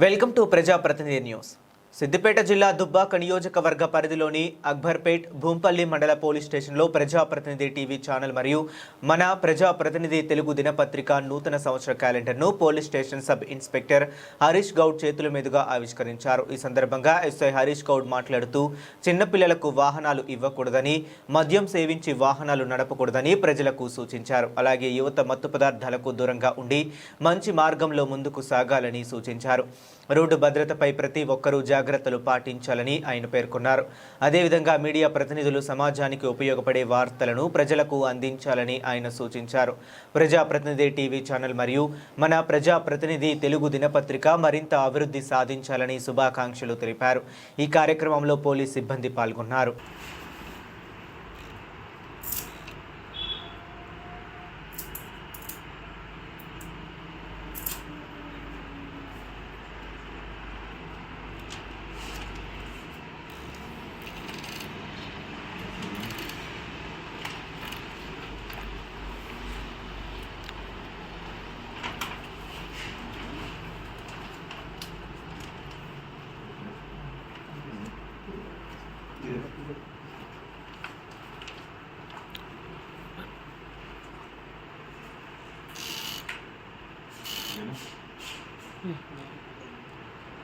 Welcome to ప్రజాప్రతినిధి news. Siddipet జిల్లా దుబ్బాక నియోజకవర్గ పరిధిలోని అక్బర్పేట్ భూంపల్లి మండల పోలీస్ స్టేషన్లో ప్రజాప్రతినిధి టీవీ ఛానల్ మరియు మన ప్రజాప్రతినిధి తెలుగు దినపత్రిక నూతన సంవత్సర క్యాలెండర్ను police station sub inspector Harish Goud చేతుల మీదుగా ఆవిష్కరించారు. ఈ సందర్భంగా ఎస్ఐ హరీష్ గౌడ్ మాట్లాడుతూ చిన్నపిల్లలకు వాహనాలు ఇవ్వకూడదని, మద్యం సేవించి వాహనాలు నడపకూడదని ప్రజలకు సూచించారు. అలాగే యువత మత్తు పదార్థాలకు దూరంగా ఉండి మంచి మార్గంలో ముందుకు సాగాలని సూచించారు. రోడ్డు భద్రతపై ప్రతి ఒక్కరూ జాగ్రత్తలు పాటించాలని ఆయన పేర్కొన్నారు. అదేవిధంగా మీడియా ప్రతినిధులు సమాజానికి ఉపయోగపడే వార్తలను ప్రజలకు అందించాలని ఆయన సూచించారు. ప్రజాప్రతినిధి టీవీ ఛానల్ మరియు మన ప్రజాప్రతినిధి తెలుగు దినపత్రిక మరింత అభివృద్ధి సాధించాలని శుభాకాంక్షలు తెలిపారు. ఈ కార్యక్రమంలో పోలీస్ సిబ్బంది పాల్గొన్నారు.